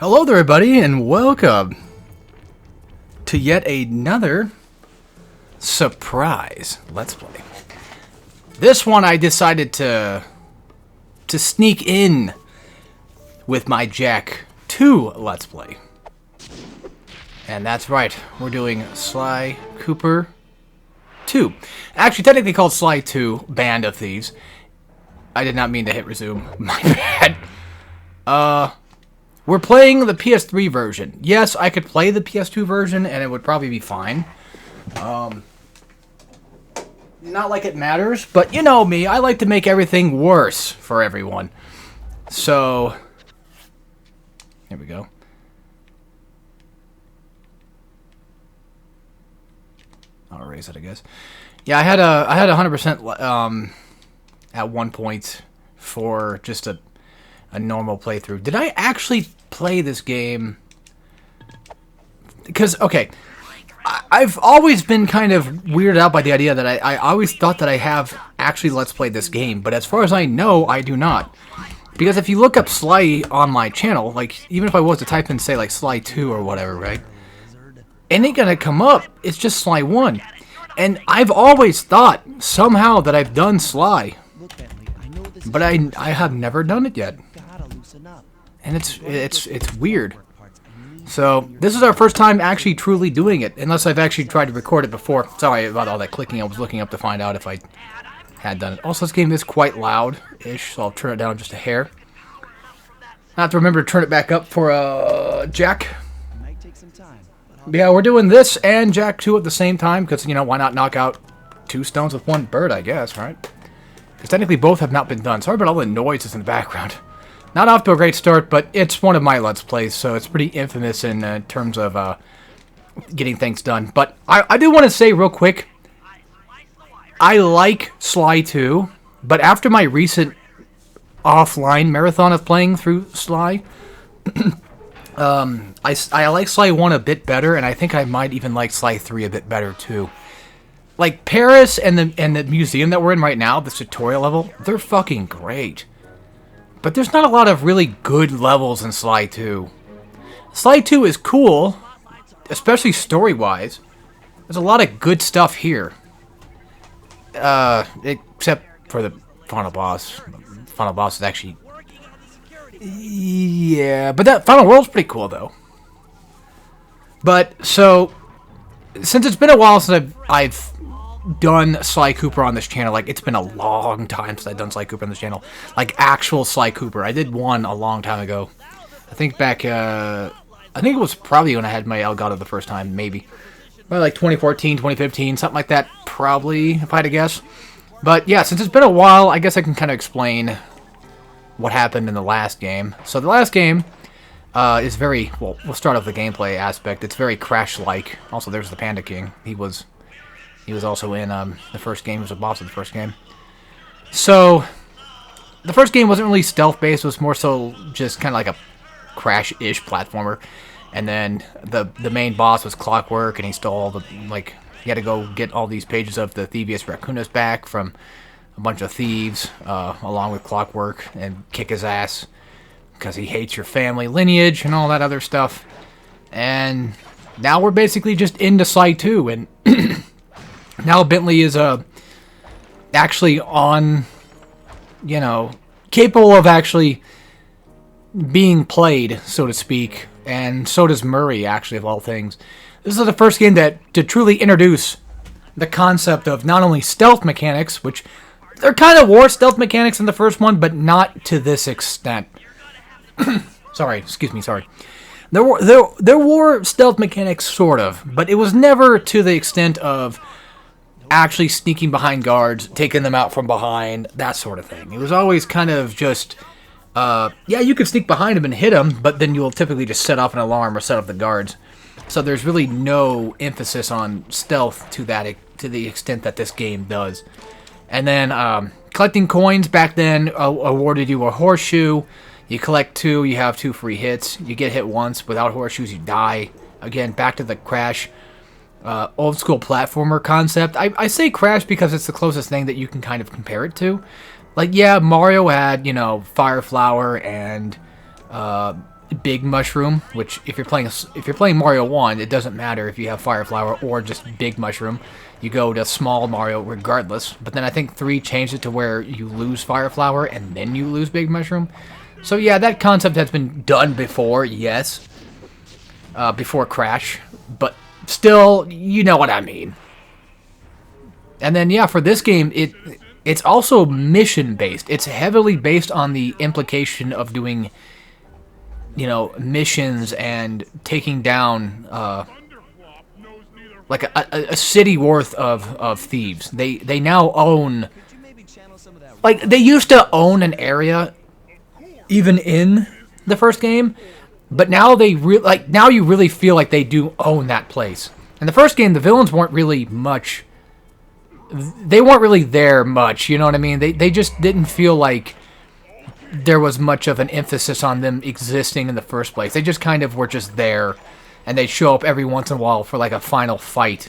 Hello there, everybody, and welcome to yet another surprise Let's Play. This one I decided to sneak in with my Jack 2 Let's Play. And that's right, we're doing Sly Cooper 2. Actually, technically called Sly 2, Band of Thieves. I did not mean to hit resume. My bad. We're playing the PS3 version. Yes, I could play the PS2 version and it would probably be fine. Not like it matters, but you know me, I like to make everything worse for everyone. So, here we go. I'll erase it, I guess. Yeah, I had 100% at one point for just a normal playthrough. Did I actually play this game? Because, okay, I've always been kind of weirded out by the idea that I always thought that I have actually Let's Played this game, but as far as I know, I do not. Because if you look up Sly on my channel, like, even if I was to type in, say, like, Sly 2 or whatever, right? It ain't gonna come up. It's just Sly 1. And I've always thought, somehow, that I've done Sly. But I have never done it yet. And it's weird. So, this is our first time actually truly doing it, unless I've actually tried to record it before. Sorry about all that clicking, I was looking up to find out if I had done it. Also, this game is quite loud-ish, so I'll turn it down just a hair. I have to remember to turn it back up for Jack. Yeah, we're doing this and Jack 2 at the same time, because, you know, why not knock out two stones with one bird, I guess, right? Because technically both have not been done. Sorry about all the noises in the background. Not off to a great start, but it's one of my Let's Plays, so it's pretty infamous in terms of getting things done. But I do want to say real quick, I like Sly 2, but after my recent offline marathon of playing through Sly, I like Sly 1 a bit better, and I think I might even like Sly 3 a bit better too. Like, Paris and the museum that we're in right now, the tutorial level, they're fucking great. But there's not a lot of really good levels in Sly 2. Sly 2 is cool, especially story-wise. There's a lot of good stuff here. Except for the final boss. The final boss is actually... Yeah, but that final world's pretty cool, though. But, so... Since it's been a while since I've done Sly Cooper on this channel, like, it's been a long time since I've done Sly Cooper on this channel. Like, actual Sly Cooper. I did one a long time ago. I think back, I think it was probably when I had my Elgato the first time, maybe. Probably like 2014, 2015, something like that, probably, if I had to guess. But, yeah, since it's been a while, I guess I can kind of explain what happened in the last game. So, the last game is very, well, we'll start off the gameplay aspect. It's very Crash-like. Also, there's the Panda King. He was also in the first game. He was a boss of the first game. So, the first game wasn't really stealth-based. It was more so just kind of like a Crash-ish platformer. And then the main boss was Clockwork, and he stole all the, like, he had to go get all these pages of the Thievius Raccoonus back from a bunch of thieves, along with Clockwork, and kick his ass because he hates your family lineage and all that other stuff. And now we're basically just into Sly 2, and now Bentley is actually on, you know, capable of actually being played, so to speak, and so does Murray, actually, of all things. This is the first game to truly introduce the concept of not only stealth mechanics, which there kind of were stealth mechanics in the first one, but not to this extent. Sorry. There were stealth mechanics, sort of, but it was never to the extent of actually sneaking behind guards, taking them out from behind, that sort of thing. It was always kind of just, yeah, you could sneak behind them and hit them, but then you'll typically just set off an alarm or set off the guards. So there's really no emphasis on stealth to the extent that this game does. And then collecting coins back then awarded you a horseshoe. You collect 2, you have 2 free hits. You get hit once. Without horseshoes, you die. Again, back to the Crash old school platformer concept. I say Crash because it's the closest thing that you can kind of compare it to. Like, yeah, Mario had, you know, Fire Flower and Big Mushroom, which if you're playing Mario 1, it doesn't matter if you have Fire Flower or just Big Mushroom. You go to Small Mario regardless. But then I think 3 changed it to where you lose Fire Flower and then you lose Big Mushroom. So yeah, that concept has been done before, yes. Before Crash. But still, you know what I mean. And then yeah, for this game, it's also mission-based. It's heavily based on the implication of doing, you know, missions and taking down like a city worth of thieves. They now own, like, they used to own an area even in the first game, but now now you really feel like they do own that place. In the first game, the villains weren't really much. They weren't really there much, you know what I mean? They just didn't feel like there was much of an emphasis on them existing in the first place. They just kind of were just there, and they'd show up every once in a while for like a final fight.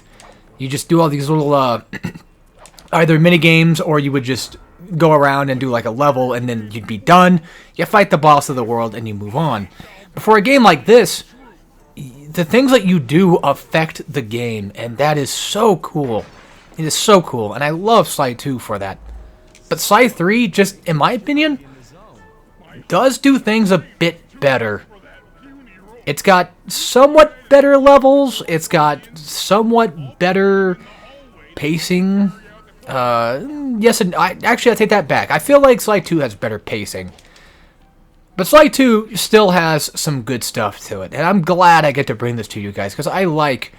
You just do all these little either mini games, or you would just go around and do like a level, and then you'd be done. You fight the boss of the world, and you move on. But for a game like this, the things that you do affect the game, and that is so cool. It is so cool, and I love Sly 2 for that. But Sly 3, just in my opinion, does do things a bit better. It's got somewhat better levels. It's got somewhat better pacing. Yes, and I take that back. I feel like Sly 2 has better pacing. But Sly 2 still has some good stuff to it, and I'm glad I get to bring this to you guys, because I like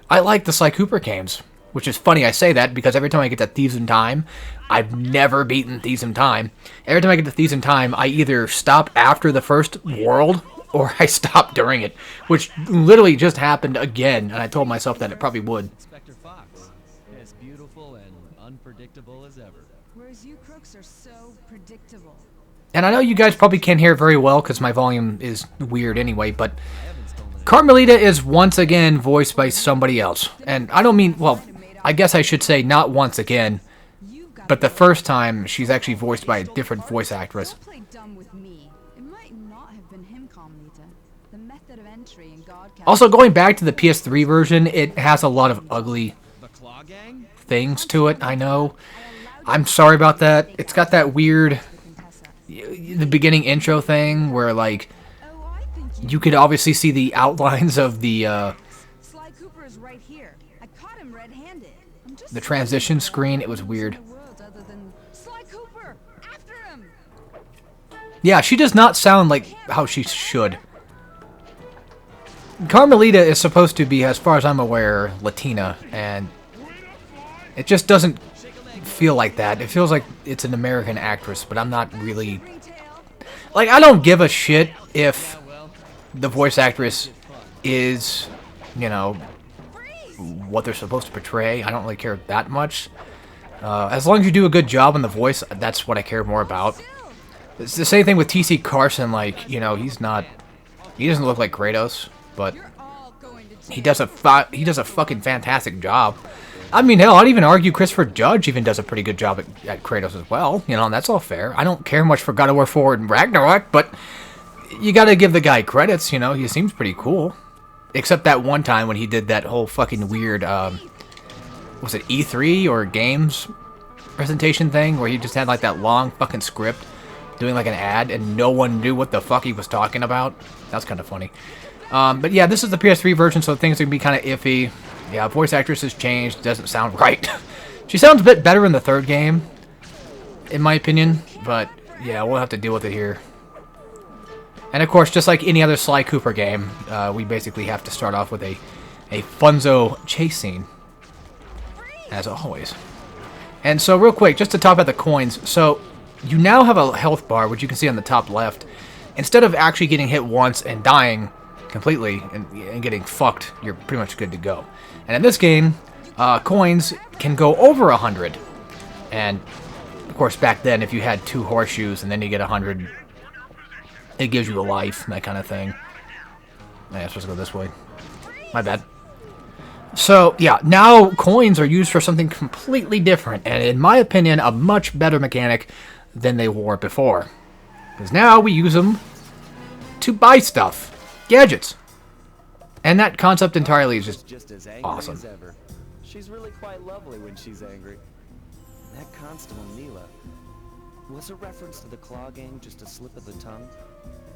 the Sly Cooper games. Which is funny I say that, because every time I get to Thieves in Time, I've never beaten Thieves in Time. Every time I get to Thieves in Time, I either stop after the first world, or I stop during it. Which literally just happened again, and I told myself that it probably would. Inspector Fox, as beautiful and unpredictable as ever. Whereas you crooks are so predictable. And I know you guys probably can't hear it very well, because my volume is weird anyway, but Carmelita is once again voiced by somebody else. And I don't mean, well, I guess I should say not once again, but the first time she's actually voiced by a different voice actress. Also, going back to the PS3 version, it has a lot of ugly things to it, I know. I'm sorry about that. It's got that weird, the beginning intro thing where, like, you could obviously see the outlines of the transition screen. It was weird. Yeah, she does not sound like how she should. Carmelita is supposed to be, as far as I'm aware, Latina, and it just doesn't feel like that. It feels like it's an American actress, but I'm not really... Like, I don't give a shit if the voice actress is, you know, what they're supposed to portray. I don't really care that much. As long as you do a good job on the voice, that's what I care more about. It's the same thing with T.C. Carson. Like, you know, he doesn't look like Kratos, but he does a fucking fantastic job. I mean, hell, I'd even argue Christopher Judge even does a pretty good job at Kratos as well. You know, and that's all fair. I don't care much for God of War 4 and Ragnarok, but you gotta give the guy credits, you know, he seems pretty cool. Except that one time when he did that whole fucking weird, was it E3 or Games presentation thing, where he just had like that long fucking script doing like an ad and no one knew what the fuck he was talking about. That's kind of funny. But yeah, this is the PS3 version, so things are gonna be kind of iffy. Yeah, voice actress has changed, doesn't sound right. She sounds a bit better in the third game, in my opinion, but yeah, we'll have to deal with it here. And of course, just like any other Sly Cooper game, we basically have to start off with a funzo chase scene, as always. And so real quick, just to talk about the coins, so you now have a health bar, which you can see on the top left. Instead of actually getting hit once and dying completely and getting fucked, you're pretty much good to go. And in this game, coins can go over 100. And of course, back then, if you had 2 horseshoes and then you get 100, it gives you a life, that kind of thing. Yeah, I'm supposed to go this way. My bad. So, yeah, now coins are used for something completely different, and in my opinion, a much better mechanic than they were before. Because now we use them to buy stuff. Gadgets. And that concept entirely is just as angry awesome. as ever. She's really quite lovely when she's angry. That Constable Neela, was a reference to the Claw Gang just a slip of the tongue,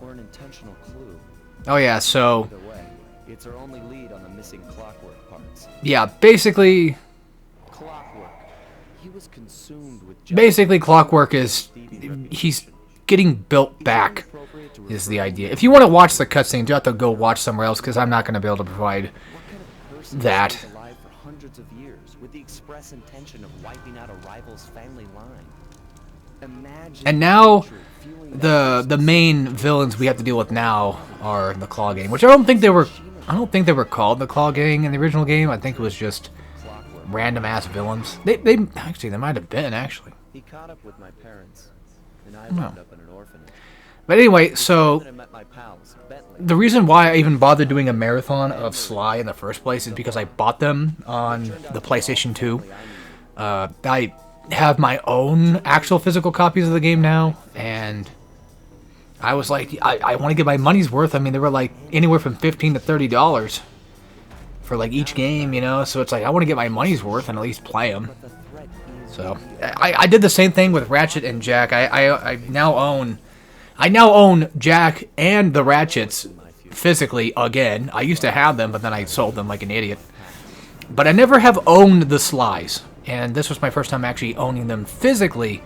or an intentional clue? Oh yeah, so Either way, it's our only lead on the missing Clockwork parts. yeah, basically Clockwork. He was consumed with basically Clockwork is he's getting built back is the idea. If you want to watch the cutscenes, you have to go watch somewhere else because I'm not going to be able to provide What kind of person that. stays alive for hundreds of years with the express intention of wiping out a rival's family line? Imagine And now the creature feeling that the main villains we have to deal with now are the Claw Gang, which I don't think they were called the Claw Gang in the original game. I think it was just Clockwork. random ass villains. They might have been actually. He caught up with my parents, and I No. wound up in an orphanage. But anyway, so Then I met my pals, Bentley. the reason why I even bothered doing a marathon of Sly in the first place is because I bought them on the PlayStation 2. I have my own actual physical copies of the game now, and I was like, I want to get my money's worth. I mean, they were like anywhere from $15 to $30 for like each game, you know. So it's like I want to get my money's worth and at least play them. The threat is So I did the same thing with Ratchet and Jack. I now own Jack and the Ratchets physically again. I used to have them, but then I sold them like an idiot. But I never have owned the Slys, and this was my first time actually owning them physically,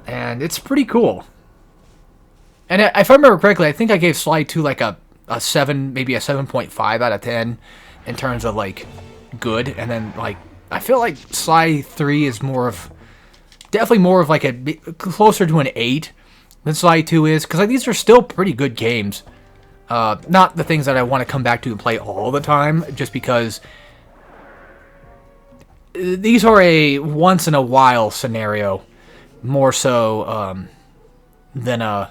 and it's pretty cool. And if I remember correctly, I think I gave Sly 2 like a 7, maybe a 7.5 out of 10 in terms of like good, and then like I feel like Sly 3 is definitely more of like closer to an 8 than Sly 2 is, because like these are still pretty good games. Not the things that I want to come back to and play all the time, just because these are a once in a while scenario, more so than a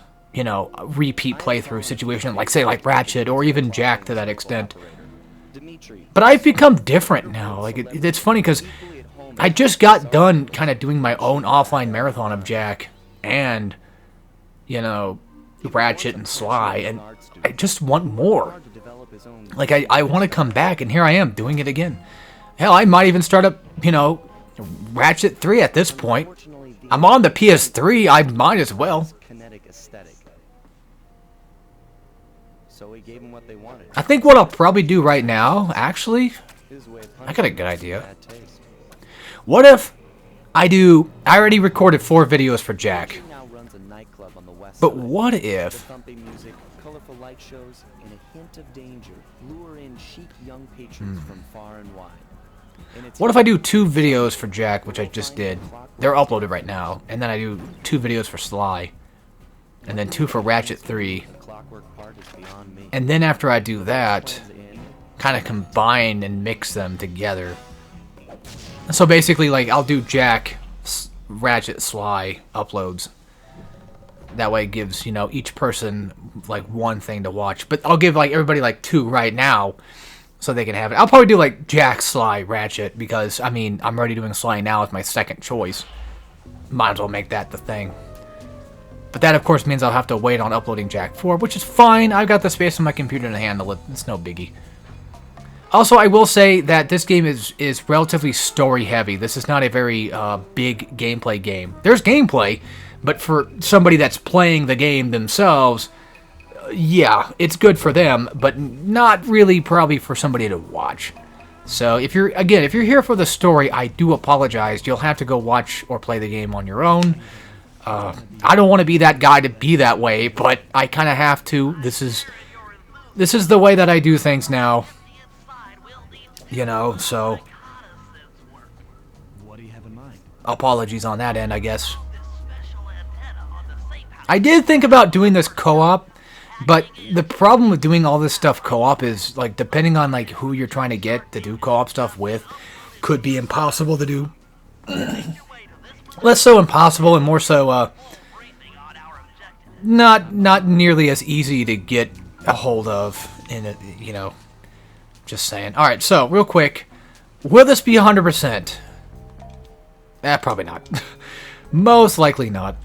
repeat playthrough situation, like say like Ratchet or even Jack to that extent. Dimitri. But I've become different now. Like it's funny because I just got done kind of doing my own offline marathon of Jack and Ratchet and Sly, and I just want more. Like I want to come back, and here I am doing it again. Hell, I might even start up, Ratchet 3 at this point. I'm on the PS3, I might as well. Kinetic aesthetic. So he gave them what they wanted. I think what I'll probably do right now, actually, His way of I got a punishing good idea. bad taste. What if I already recorded 4 videos for Jack, He now runs a nightclub on the west but side. what The if, thumping music, colorful light shows, and a hint of danger lure in chic young patrons from far and wide. And it's what if I do 2 videos for Jack, which I just did, they're uploaded right now, and then I do 2 videos for Sly, and then 2 for Ratchet 3, the clockwork part is beyond me. and then after I do that, In, kind of combine and mix them together. So basically, like, I'll do Jack, Ratchet, Sly uploads. That way it gives, each person, like, one thing to watch. But I'll give, like, everybody, like, 2 right now so they can have it. I'll probably do, like, Jack, Sly, Ratchet because, I mean, I'm already doing Sly now as my second choice. Might as well make that the thing. But that, of course, means I'll have to wait on uploading Jack 4, which is fine. I've got the space on my computer to handle it. It's no biggie. Also, I will say that this game is relatively story-heavy. This is not a very big gameplay game. There's gameplay, but for somebody that's playing the game themselves, yeah, it's good for them, but not really probably for somebody to watch. So if you're here for the story, I do apologize. You'll have to go watch or play the game on your own. I don't want to be that guy to be that way, but I kind of have to. This is the way that I do things now. So What do you have in mind? apologies on that end, I guess. I did think about doing this co-op, but the problem with doing all this stuff co-op is, like, depending on, like, who you're trying to get to do co-op stuff with, could be impossible to do. Less so impossible and more so, not nearly as easy to get a hold of in it, Just saying. Alright, so, real quick. Will this be 100%? Probably not. Most likely not.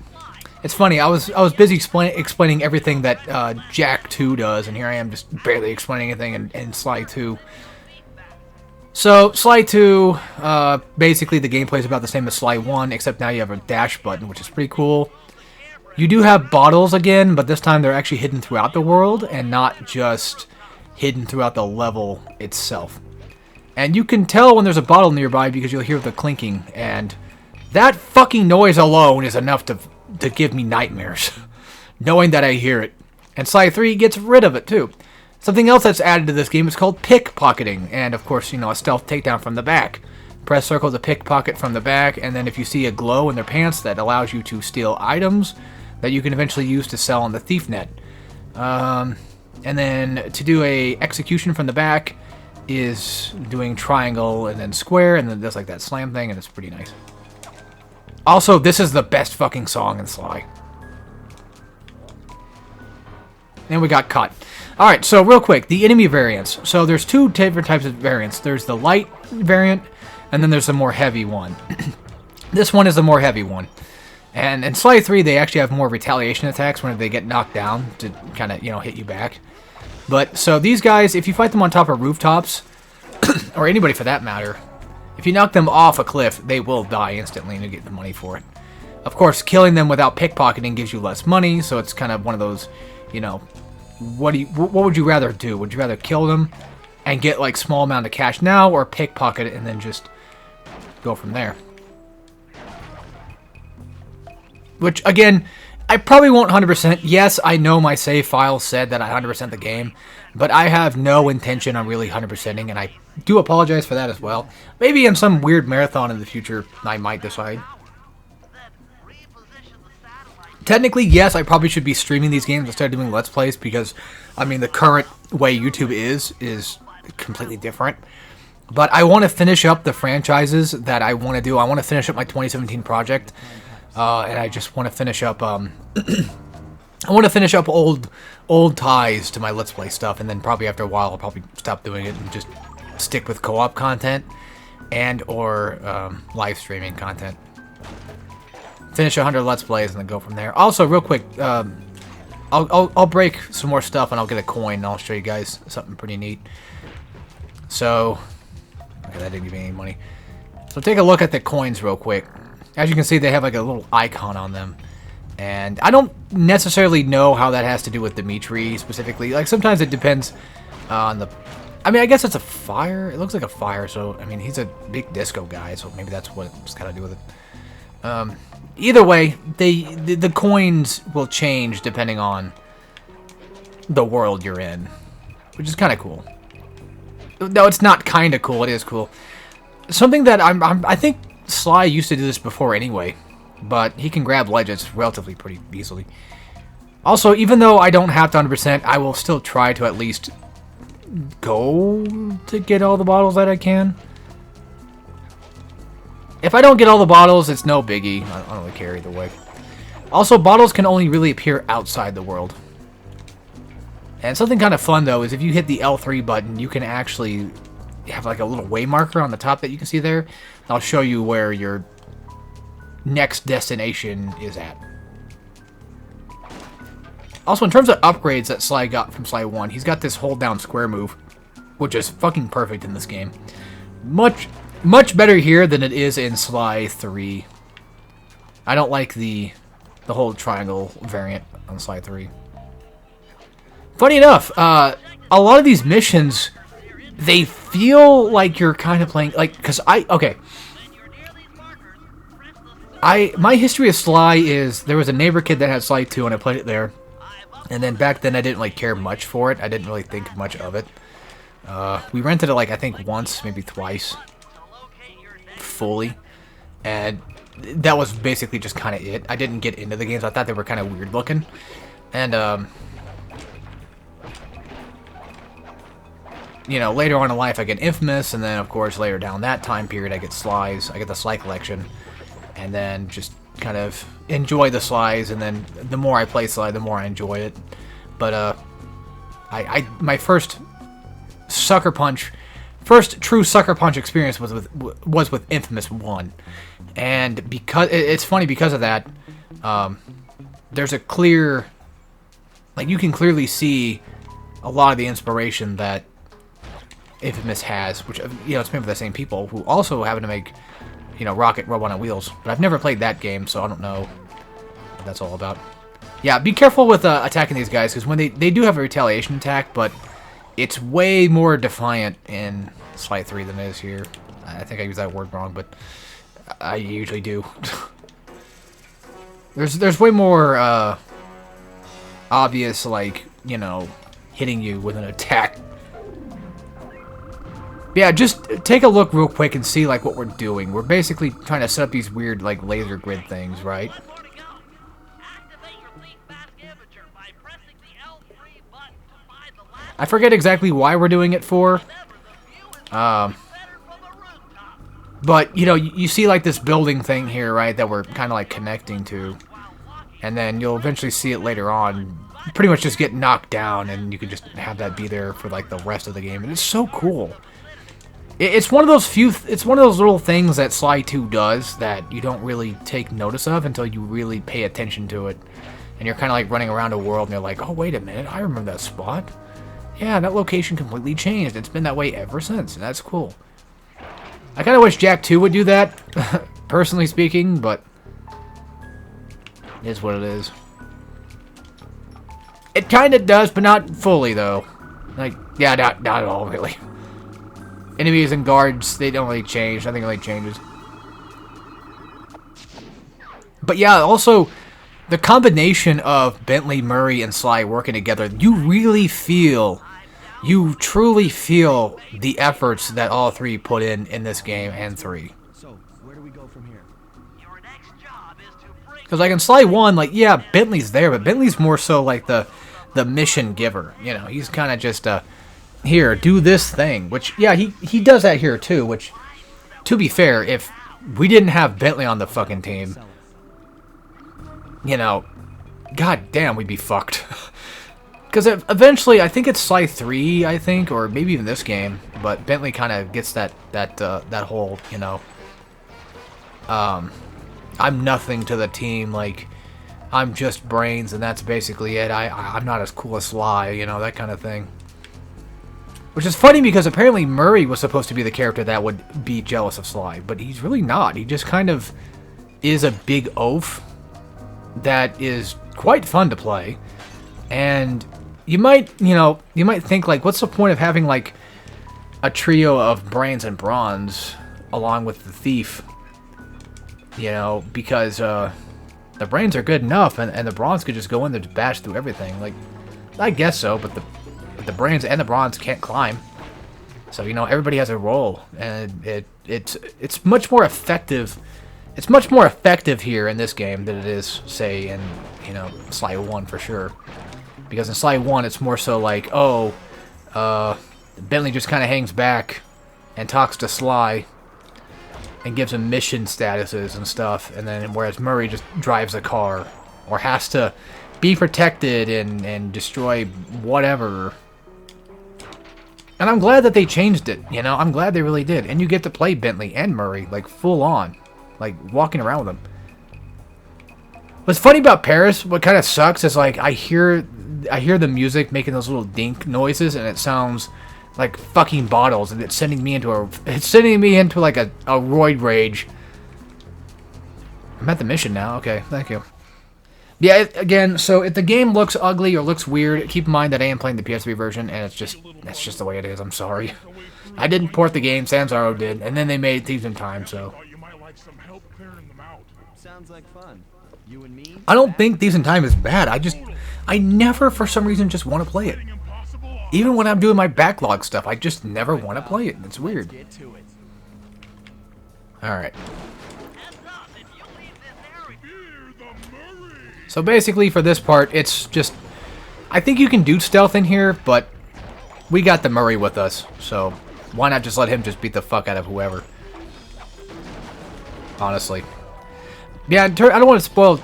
It's funny. I was busy explaining everything that Jack 2 does, and here I am just barely explaining anything in Sly 2. So Sly 2, basically the gameplay is about the same as Sly 1, except now you have a dash button, which is pretty cool. You do have bottles again, but this time they're actually hidden throughout the world and not just hidden throughout the level itself. And you can tell when there's a bottle nearby because you'll hear the clinking, and that fucking noise alone is enough to give me nightmares, knowing that I hear it. And Sly 3 gets rid of it too. Something else that's added to this game is called pickpocketing, and of course, you know, a stealth takedown from the back. Press circle to pickpocket from the back, and then if you see a glow in their pants, that allows you to steal items that you can eventually use to sell on the thief net. And then to do a execution from the back is doing triangle and then square, and then does like that slam thing, and it's pretty nice. Also, this is the best fucking song in Sly. And we got cut. Alright, so real quick, the enemy variants. So there's two different types of variants. There's the light variant, and then there's the more heavy one. This one is the more heavy one. And in Sly 3, they actually have more retaliation attacks when they get knocked down to kind of, you know, hit you back. But, so these guys, if you fight them on top of rooftops, or anybody for that matter, if you knock them off a cliff, they will die instantly and you get the money for it. Of course, killing them without pickpocketing gives you less money, so it's kind of one of those, you know, what would you rather do? Would you rather kill them and get like small amount of cash now, or pickpocket it and then just go from there? Which, again, I probably won't 100%. Yes, I know my save file said that I 100% the game, but I have no intention on really 100%ing, and I do apologize for that as well. Maybe in some weird marathon in the future, I might decide. Technically, yes, I probably should be streaming these games instead of doing Let's Plays, because, I mean, the current way YouTube is completely different. But I want to finish up the franchises that I want to do. I want to finish up my 2017 project. And I just want to finish up, I want to finish up old ties to my Let's Play stuff, and then probably after a while I'll probably stop doing it and just stick with co-op content and or live streaming content. Finish 100 Let's Plays and then go from there. Also, real quick, I'll break some more stuff and I'll get a coin and I'll show you guys something pretty neat. So, okay, that didn't give me any money. So take a look at the coins real quick. As you can see, they have like a little icon on them. And I don't necessarily know how that has to do with Dimitri specifically. Like, sometimes it depends on the... I mean, I guess it's a fire. It looks like a fire, so, I mean, he's a big disco guy, so maybe that's what it's got to do with it. Either way, the coins will change depending on the world you're in, which is kind of cool. No, it's not kind of cool. It is cool. Something that I think Sly used to do this before anyway, but he can grab ledges relatively pretty easily. Also, even though I don't have to 100%, I will still try to at least go to get all the bottles that I can. If I don't get all the bottles, it's no biggie. I don't really care either way. Also, bottles can only really appear outside the world. And something kind of fun, though, is if you hit the L3 button, you can actually have like a little way marker on the top that you can see there. I'll show you where your next destination is at. Also, in terms of upgrades that Sly got from Sly 1, he's got this hold down square move, which is fucking perfect in this game. Much better here than it is in Sly 3. I don't like the whole triangle variant on Sly 3. Funny enough, a lot of these missions, they feel like you're kind of playing, like, because my history of Sly is, there was a neighbor kid that had Sly 2 and I played it there. And then back then I didn't like care much for it. I didn't really think much of it. We rented it like I think once, maybe twice. Fully. And that was basically just kind of it. I didn't get into the games. I thought they were kind of weird looking. And, you know, later on in life I get Infamous, and then of course later down that time period I get Slies. I get the Sly collection. And then just kind of enjoy the Slies, and then the more I play Sly, the more I enjoy it. But my first true Sucker Punch experience was with Infamous 1, and because it's funny because of that, there's a clear, like, you can clearly see a lot of the inspiration that Infamous has, which, you know, it's made by the same people who also happen to make, you know, Rocket Robot on Wheels. But I've never played that game, so I don't know what that's all about. Yeah, be careful with attacking these guys, because when they do have a retaliation attack, but it's way more defiant in Sly 3 than it is here. I think I used that word wrong, but I usually do. There's way more obvious, like, you know, hitting you with an attack. Yeah, just take a look real quick and see, like, what we're doing. We're basically trying to set up these weird, like, laser grid things, right? I forget exactly why we're doing it for. But, you know, you see, like, this building thing here, right, that we're kind of, like, connecting to. And then you'll eventually see it later on. Pretty much just get knocked down, and you can just have that be there for, like, the rest of the game. And it's so cool. It's one of those it's one of those little things that Sly 2 does that you don't really take notice of until you really pay attention to it. And you're kind of, like, running around a world, and you're like, oh, wait a minute, I remember that spot. Yeah, that location completely changed. It's been that way ever since, and that's cool. I kind of wish Jak 2 would do that, personally speaking, but it is what it is. It kind of does, but not fully, though. Like, yeah, not at all, really. Enemies and guards, they don't really change. Nothing really changes. But yeah, also, the combination of Bentley, Murray, and Sly working together, you really feel, you truly feel the efforts that all three put in this game and 3. So, where do we go from here? Because, like, in Sly 1, like, yeah, Bentley's there, but Bentley's more so like the mission giver. You know, he's kind of just, here, do this thing. Which, yeah, he does that here, too. Which, to be fair, if we didn't have Bentley on the fucking team, you know, god damn, we'd be fucked. Because eventually, I think it's Sly 3, I think, or maybe even this game, but Bentley kind of gets that whole, you know, I'm nothing to the team, like, I'm just brains, and that's basically it. I'm not as cool as Sly, you know, that kind of thing. Which is funny, because apparently Murray was supposed to be the character that would be jealous of Sly, but he's really not. He just kind of is a big oaf that is quite fun to play. And you might, you know, you might think, like, what's the point of having, like, a trio of Brains and Bronze along with the Thief? You know, because the Brains are good enough, and the Bronze could just go in there to bash through everything. Like, I guess so, but the Brains and the Bronze can't climb. So, you know, everybody has a role, and it's much more effective. It's much more effective here in this game than it is, say, in, you know, Sly 1 for sure. Because in Sly 1, it's more so like, oh, Bentley just kind of hangs back and talks to Sly and gives him mission statuses and stuff, and then whereas Murray just drives a car or has to be protected and destroy whatever. And I'm glad that they changed it, you know, I'm glad they really did. And you get to play Bentley and Murray, like, full on, like, walking around with them. What's funny about Paris, what kind of sucks, is, like, I hear the music making those little dink noises, and it sounds like fucking bottles, and it's sending me into like a roid rage. I'm at the mission now. Okay, thank you. Yeah, again, so if the game looks ugly or looks weird, keep in mind that I am playing the PS3 version, and that's just the way it is. I'm sorry. I didn't port the game, Sanzaro did, and then they made Thieves in Time, so. Sounds like fun. You and me? I don't think Thieves in Time is bad. I never, for some reason, just want to play it. Even when I'm doing my backlog stuff, I just never want to play it. It's weird. Alright. So basically, for this part, it's just... I think you can do stealth in here, but we got the Murray with us, so why not just let him just beat the fuck out of whoever? Honestly. Yeah, I don't want to spoil...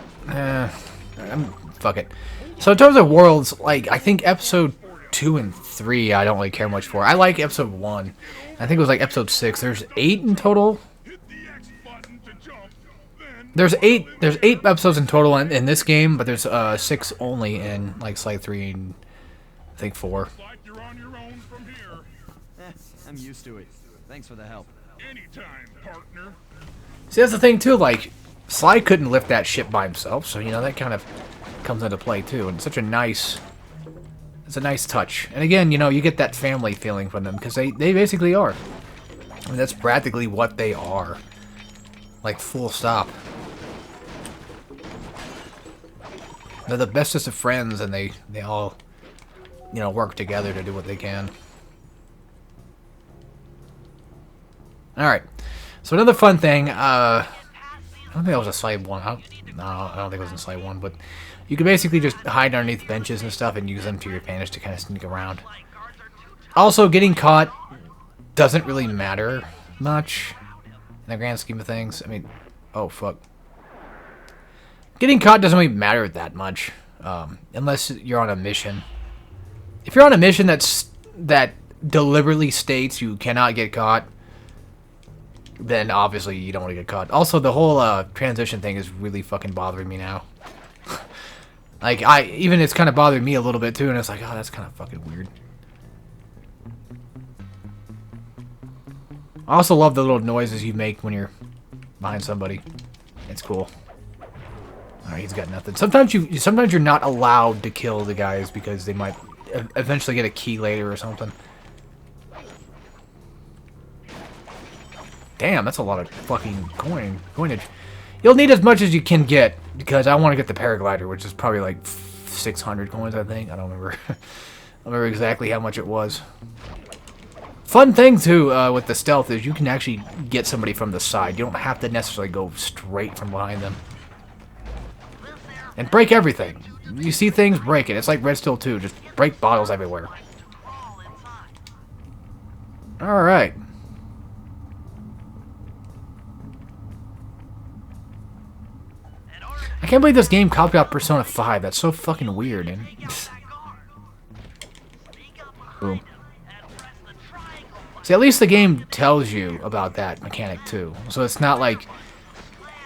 fuck it. So in terms of worlds, like, I think episode 2 and 3 I don't really care much for. I like episode 1. I think it was like episode 6. There's 8 in total. There's eight episodes in total in this game, but there's 6 only in like Sly 3 and I think 4. Like you're on your own from here. I'm used to it. Thanks for the help. Anytime, partner. See, that's the thing too. Like Sly couldn't lift that ship by himself, so you know that kind of comes into play too. And it's a nice touch. And again, you know, you get that family feeling from them because they basically are. I mean, that's practically what they are. Like full stop. They're the bestest of friends, and they all, you know, work together to do what they can. Alright. So another fun thing, I don't think that was a Sly 1. No, I don't think it was in Sly 1, but you can basically just hide underneath benches and stuff and use them to your advantage to kind of sneak around. Also, getting caught doesn't really matter much in the grand scheme of things. I mean, oh, fuck. Getting caught doesn't really matter that much, unless you're on a mission. If you're on a mission that deliberately states you cannot get caught, then obviously you don't want to get caught. Also, the whole transition thing is really fucking bothering me now. Like, it's kind of bothering me a little bit too, and it's like, oh, that's kind of fucking weird. I also love the little noises you make when you're behind somebody. It's cool. Alright, he's got nothing. Sometimes you're not allowed to kill the guys because they might eventually get a key later or something. Damn, that's a lot of fucking coinage. You'll need as much as you can get because I want to get the paraglider, which is probably like 600 coins, I think. I don't remember. I don't remember exactly how much it was. Fun thing too with the stealth is you can actually get somebody from the side. You don't have to necessarily go straight from behind them. And break everything. You see things, break it. It's like Red Steel 2. Just break bottles everywhere. Alright. I can't believe this game copied out Persona 5. That's so fucking weird. And boom. See, at least the game tells you about that mechanic too. So it's not like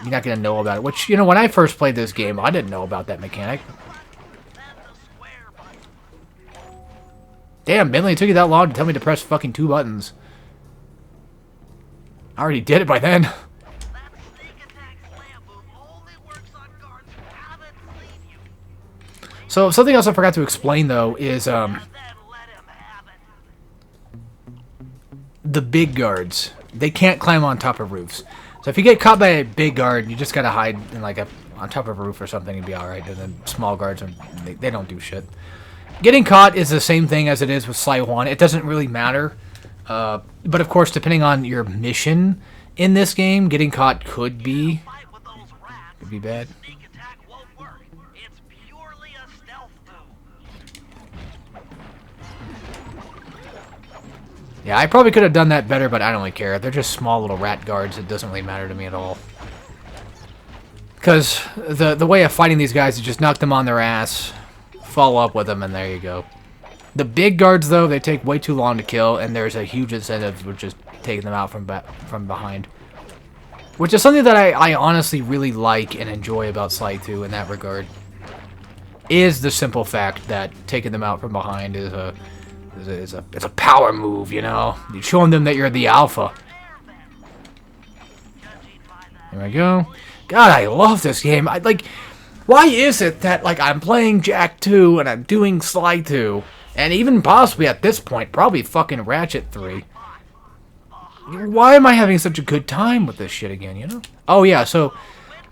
you're not going to know about it. Which, you know, when I first played this game, I didn't know about that mechanic. Damn, Bentley, it took you that long to tell me to press fucking 2 buttons. I already did it by then. So, something else I forgot to explain, though, is, the big guards. They can't climb on top of roofs. So if you get caught by a big guard, you just gotta hide in like on top of a roof or something and be alright. And then small guards, they don't do shit. Getting caught is the same thing as it is with Sly 1. It doesn't really matter. But of course, depending on your mission in this game, getting caught could be bad. Yeah, I probably could have done that better, but I don't really care. They're just small little rat guards. It doesn't really matter to me at all. Because the way of fighting these guys is just knock them on their ass, follow up with them, and there you go. The big guards, though, they take way too long to kill, and there's a huge incentive for just taking them out from behind. Which is something that I honestly really like and enjoy about Sly 2 in that regard. Is the simple fact that taking them out from behind is it's a power move, you know? You're showing them that you're the alpha. There we go. God, I love this game. Why is it that, like, I'm playing Jack 2 and I'm doing Sly 2, and even possibly at this point, probably fucking Ratchet 3. Why am I having such a good time with this shit again, you know? Oh, yeah, so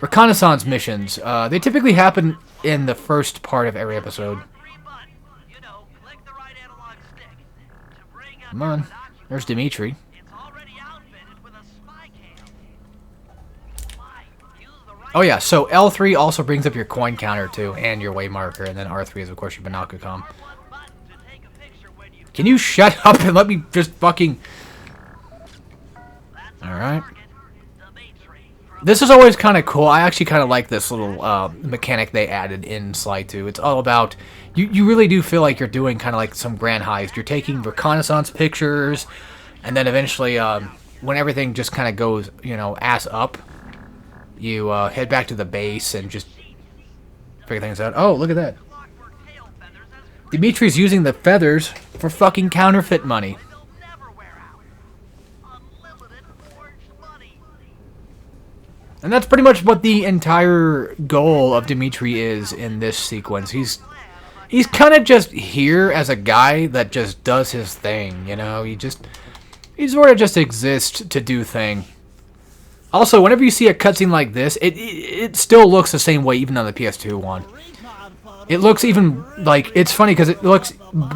reconnaissance missions. They typically happen in the first part of every episode. Come on. There's Dimitri. Oh yeah, so L3 also brings up your coin counter too, and your way marker, and then R3 is of course your Banaka-com. Can you shut up and let me just fucking... Alright. This is always kind of cool. I actually kind of like this little mechanic they added in Sly 2. It's all about... You really do feel like you're doing kind of like some grand heist. You're taking reconnaissance pictures, and then eventually, when everything just kind of goes, you know, ass up, you head back to the base and just figure things out. Oh, look at that. Dimitri's using the feathers for fucking counterfeit money. And that's pretty much what the entire goal of Dimitri is in this sequence. He's kind of just here as a guy that just does his thing, you know? He sort of just exists to do thing. Also, whenever you see a cutscene like this, it still looks the same way even on the PS2 one. It looks even, like, it's funny because it looks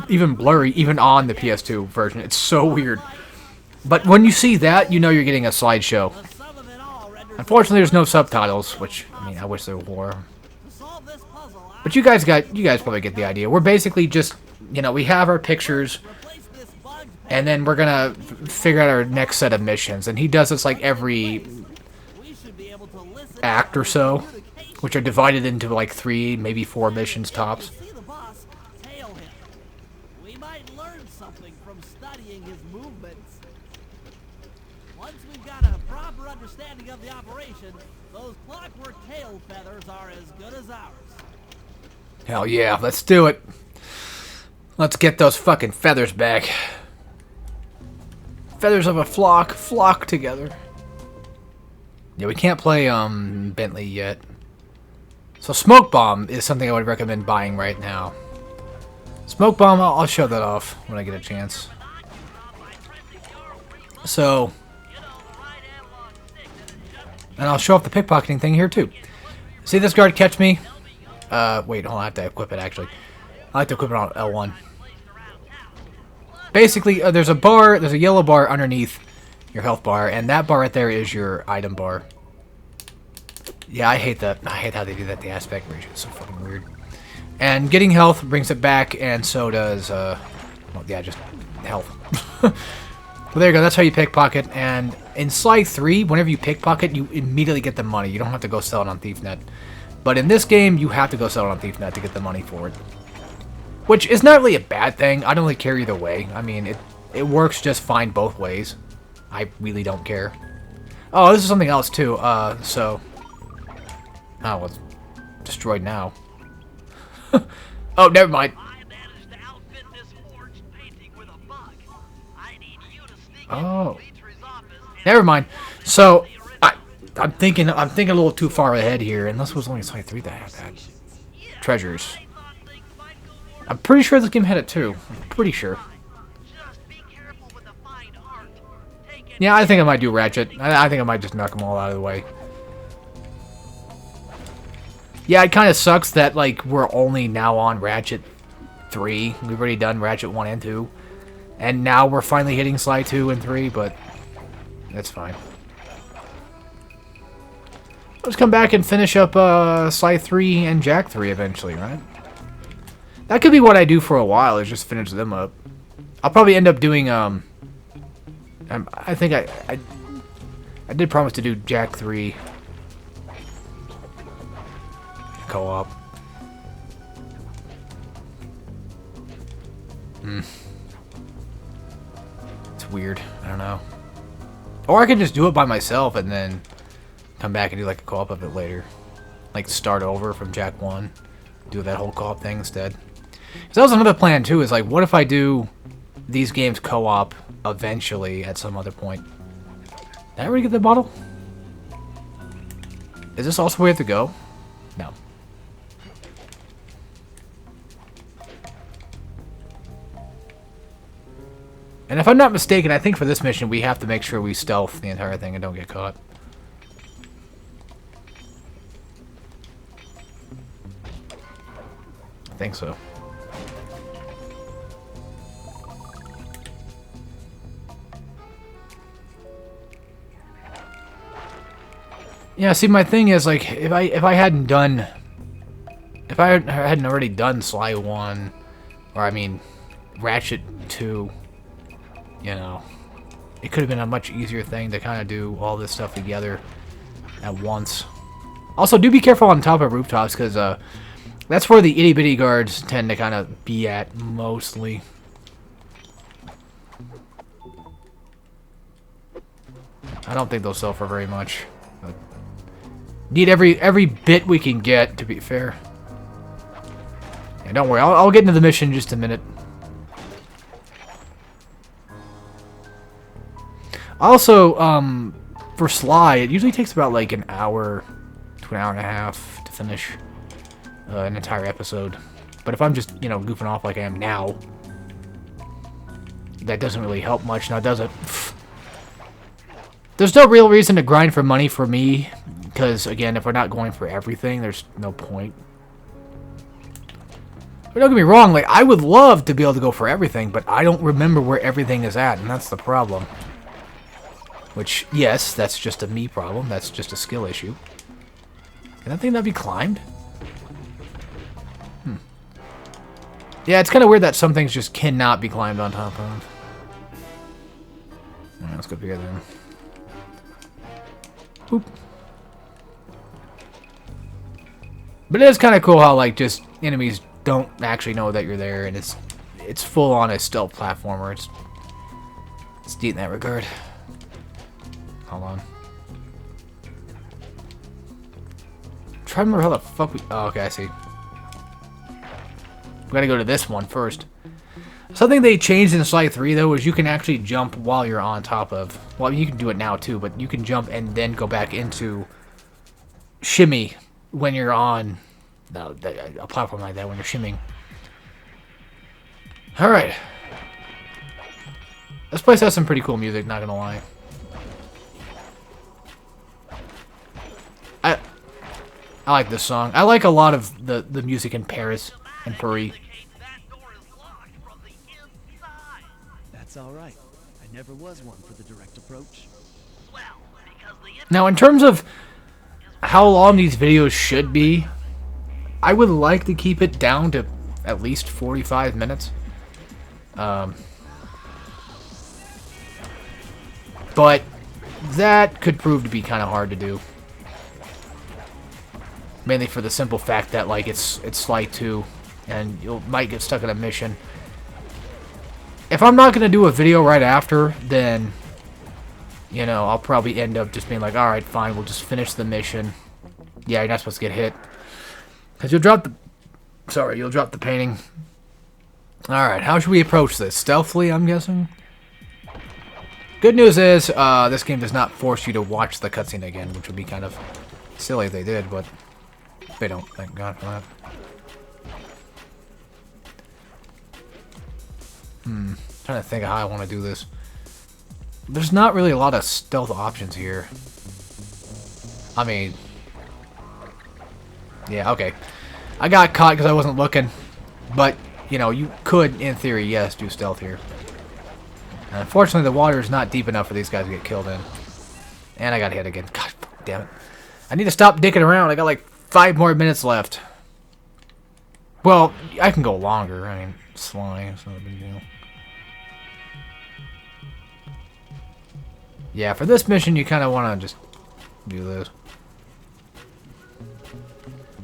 even blurry even on the PS2 version. It's so weird. But when you see that, you know you're getting a slideshow. Unfortunately, there's no subtitles, which, I mean, I wish there were. But you guys probably get the idea. We're basically just, you know, we have our pictures, and then we're gonna figure out our next set of missions. And he does this like every act or so, which are divided into like 3, maybe 4 missions tops. We might learn something from studying his movements. Once we've got a proper understanding of the operation, those clockwork tail feathers are as good as ours. Hell yeah, let's do it. Let's get those fucking feathers back. Feathers of a flock together. Yeah, we can't play Bentley yet. So Smoke Bomb is something I would recommend buying right now. Smoke Bomb, I'll show that off when I get a chance. So, and I'll show off the pickpocketing thing here too. See this guard catch me? Wait, hold on, I have to equip it actually. I like to equip it on L1. Basically, there's a yellow bar underneath your health bar, and that bar right there is your item bar. Yeah, I hate that. I hate how they do that, the aspect ratio. It's so fucking weird. And getting health brings it back, and so does, well, yeah, just health. Well, there you go. That's how you pickpocket. And in Sly 3, whenever you pickpocket, you immediately get the money. You don't have to go sell it on ThiefNet. But in this game, you have to go sell it on ThiefNet to get the money for it. Which is not really a bad thing. I don't really care either way. I mean, it works just fine both ways. I really don't care. Oh, this is something else, too. So... Oh, well, it's destroyed now. Oh, never mind. Oh. Never mind. So, I'm thinking a little too far ahead here, unless it was only Sly 3 that had that. Treasures. I'm pretty sure this game had it too. I'm pretty sure. Yeah, I think I might do Ratchet. I think I might just knock them all out of the way. Yeah, it kind of sucks that, like, we're only now on Ratchet 3. We've already done Ratchet 1 and 2. And now we're finally hitting Sly 2 and 3, but that's fine. Let's come back and finish up Sly 3 and Jack 3 eventually, right? That could be what I do for a while, is just finish them up. I'll probably end up doing, I think I did promise to do Jack 3 co-op. It's weird. I don't know. Or I could just do it by myself and then come back and do like a co-op of it later. Like start over from Jack 1. Do that whole co-op thing instead. Because that was another plan too, is like, what if I do these games co-op eventually at some other point? Did I already get the bottle? Is this also where we have to go? No. And if I'm not mistaken, I think for this mission we have to make sure we stealth the entire thing and don't get caught. I think so. Yeah, see, my thing is, like, if I hadn't already done Sly 1, or I mean, Ratchet 2, you know, it could have been a much easier thing to kind of do all this stuff together at once. Also, do be careful on top of rooftops, because that's where the itty-bitty guards tend to kind of be at mostly. I don't think they'll sell for very much. But Need every bit we can get, to be fair. Yeah, don't worry. I'll get into the mission in just a minute. Also, for Sly, it usually takes about like an hour to an hour and a half to finish an entire episode. But if I'm just, you know, goofing off like I am now, that doesn't really help much now, does it? There's no real reason to grind for money for me, because, again, if we're not going for everything, there's no point. But don't get me wrong, like, I would love to be able to go for everything, but I don't remember where everything is at, and that's the problem. Which, yes, that's just a me problem. That's just a skill issue. Can that thing not be climbed? Yeah, it's kind of weird that some things just cannot be climbed on top of. Alright, let's go up here then. Boop. But it is kind of cool how, like, just enemies don't actually know that you're there, and it's full on a stealth platformer. It's neat in that regard. Hold on. Try to remember how the fuck we... Oh, okay, I see. We gotta go to this one first. Something they changed in Sly 3, though, is you can actually jump while you're on top of... Well, you can do it now, too, but you can jump and then go back into shimmy when you're on a platform like that, when you're shimming. Alright. This place has some pretty cool music, not gonna lie. I like this song. I like a lot of the music in Paris and Paris. That's all right. I never was one for the direct approach. Now, in terms of how long these videos should be, I would like to keep it down to at least 45 minutes. But that could prove to be kind of hard to do. Mainly for the simple fact that, like, it's Sly 2, and you might get stuck in a mission. If I'm not going to do a video right after, then, you know, I'll probably end up just being like, alright, fine, we'll just finish the mission. Yeah, you're not supposed to get hit. Because you'll drop the... Sorry, you'll drop the painting. Alright, how should we approach this? Stealthily, I'm guessing? Good news is, this game does not force you to watch the cutscene again, which would be kind of silly if they did, but... They don't, thank God for that. Trying to think of how I want to do this. There's not really a lot of stealth options here. I mean... Yeah, okay. I got caught because I wasn't looking. But, you know, you could, in theory, yes, do stealth here. And unfortunately, the water is not deep enough for these guys to get killed in. And I got hit again. God damn it. I need to stop dicking around. I got like 5 more minutes left. Well, I can go longer. I mean, Sly, it's not a big deal. Yeah, for this mission, you kind of want to just do this.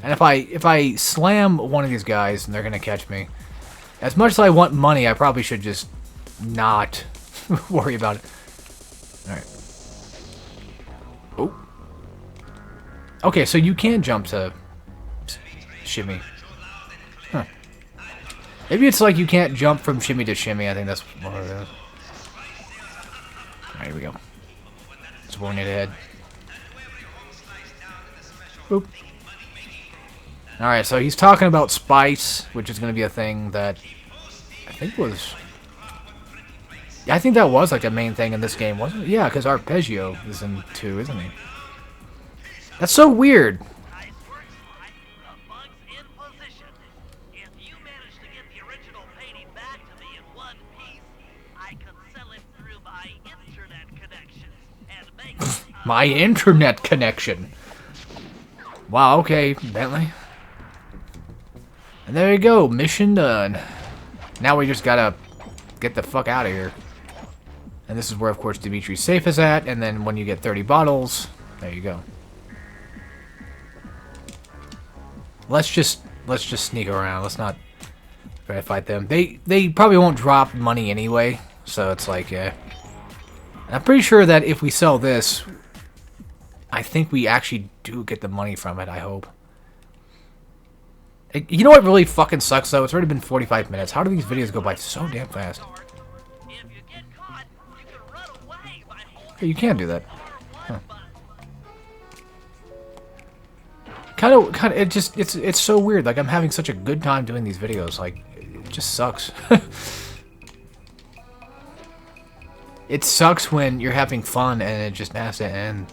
And if I slam one of these guys, and they're gonna catch me. As much as I want money, I probably should just not worry about it. All right. Oh. Okay, so you can jump to shimmy. Huh. Maybe it's like you can't jump from shimmy to shimmy. I think that's what it is. Alright, here we go. That's where we need to head. Boop. Alright, so he's talking about spice, which is going to be a thing that I think was... I think that was like a main thing in this game, wasn't it? Yeah, because Arpeggio is in 2, isn't he? That's so weird. My internet connection. Wow, okay, Bentley. And there you go, mission done. Now we just gotta get the fuck out of here. And this is where, of course, Dimitri's safe is at, and then when you get 30 bottles, there you go. Let's just sneak around. Let's not try to fight them. They probably won't drop money anyway, so it's like, yeah. And I'm pretty sure that if we sell this, I think we actually do get the money from it, I hope. You know what really fucking sucks, though? It's already been 45 minutes. How do these videos go by so damn fast? Hey, you can do that. Huh. Kind of, it's so weird. Like, I'm having such a good time doing these videos. Like, it just sucks. It sucks when you're having fun and it just has to end,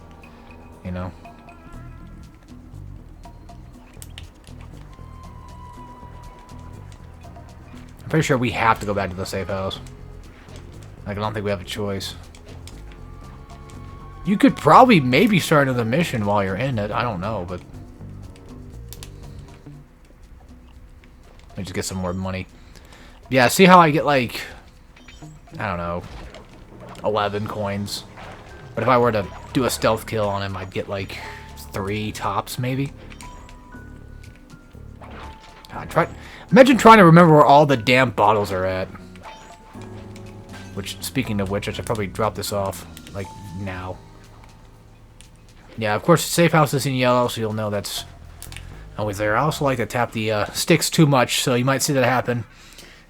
you know? I'm pretty sure we have to go back to the safe house. Like, I don't think we have a choice. You could probably maybe start another mission while you're in it. I don't know, but... Let me just get some more money. Yeah, see how I get, like... I don't know... 11 coins. But if I were to do a stealth kill on him, I'd get, like, 3 tops, maybe? God, imagine trying to remember where all the damn bottles are at. Which, speaking of which, I should probably drop this off, like, now. Yeah, of course, the safe house is in yellow, so you'll know that's always there. I also like to tap the sticks too much, so you might see that happen.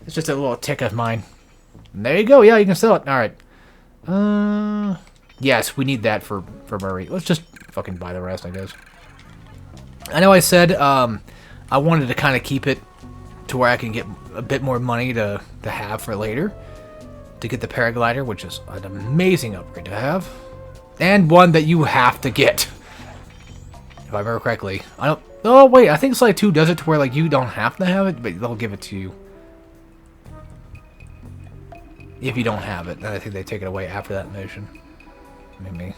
It's just a little tick of mine. And there you go, yeah, you can sell it. Alright. Yes, we need that for Murray. Let's just fucking buy the rest, I guess. I know I said, I wanted to kind of keep it to where I can get a bit more money to have for later. To get the paraglider, which is an amazing upgrade to have. And one that you have to get. If I remember correctly. I don't... Oh, wait, I think Slide 2 does it to where, like, you don't have to have it, but they'll give it to you. If you don't have it, then I think they take it away after that mission. Maybe.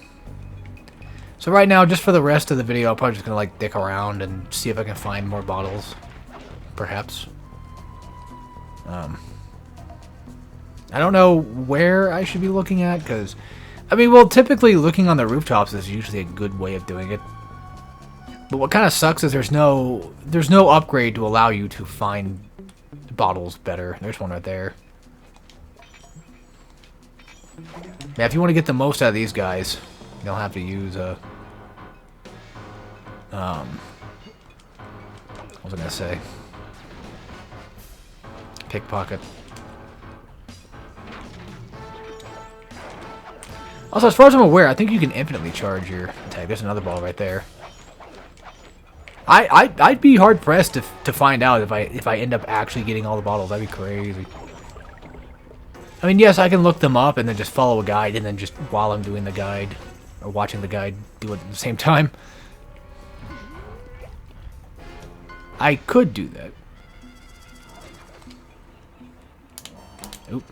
So right now, just for the rest of the video, I'm probably just gonna like dick around and see if I can find more bottles. Perhaps. I don't know where I should be looking at, because... I mean, well, typically looking on the rooftops is usually a good way of doing it. But what kind of sucks is there's no upgrade to allow you to find bottles better. There's one right there. Yeah, if you want to get the most out of these guys, you'll have to use a... what was I gonna say? Pickpocket. Also, as far as I'm aware, I think you can infinitely charge your attack. There's another ball right there. I'd be hard pressed to find out if I end up actually getting all the bottles. That'd be crazy. I mean, yes, I can look them up and then just follow a guide, and then just while I'm doing the guide or watching the guide do it at the same time. I could do that. Oop.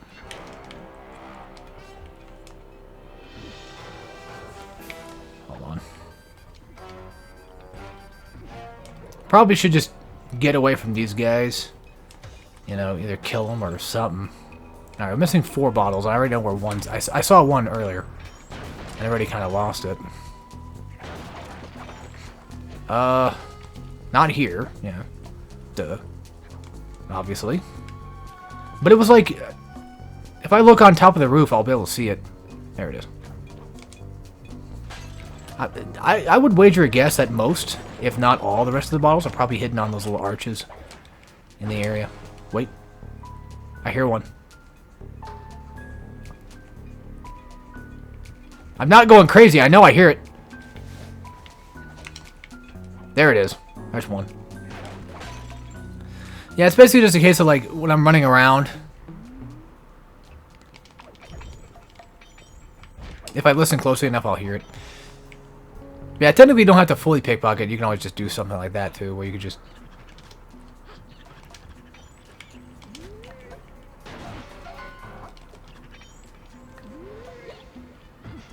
Hold on. Probably should just get away from these guys. You know, either kill them or something. Alright, we're missing 4 bottles. I already know where one's... I saw one earlier. And I already kind of lost it. Not here. Yeah. Duh. Obviously. But it was like... If I look on top of the roof, I'll be able to see it. There it is. I would wager a guess that most, if not all, the rest of the bottles are probably hidden on those little arches in the area. Wait. I hear one. I'm not going crazy. I know I hear it. There it is. There's one. Yeah, it's basically just a case of, like, when I'm running around. If I listen closely enough, I'll hear it. Yeah, technically you don't have to fully pickpocket. You can always just do something like that, too, where you could just...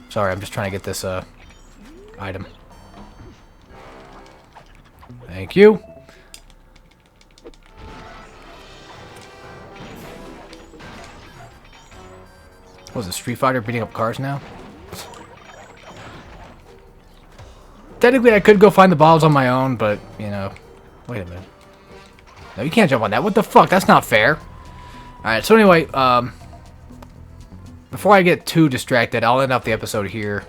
Sorry, I'm just trying to get this, item. Thank you. Was it Street Fighter beating up cars now? Technically, I could go find the bottles on my own, but, you know... Wait a minute. No, you can't jump on that. What the fuck? That's not fair. Alright, so anyway, before I get too distracted, I'll end up the episode here.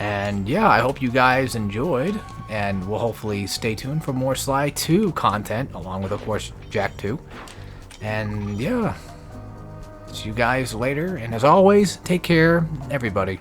And yeah, I hope you guys enjoyed, and we'll hopefully stay tuned for more Sly 2 content, along with, of course, Jack 2. And yeah, see you guys later, and as always, take care, everybody.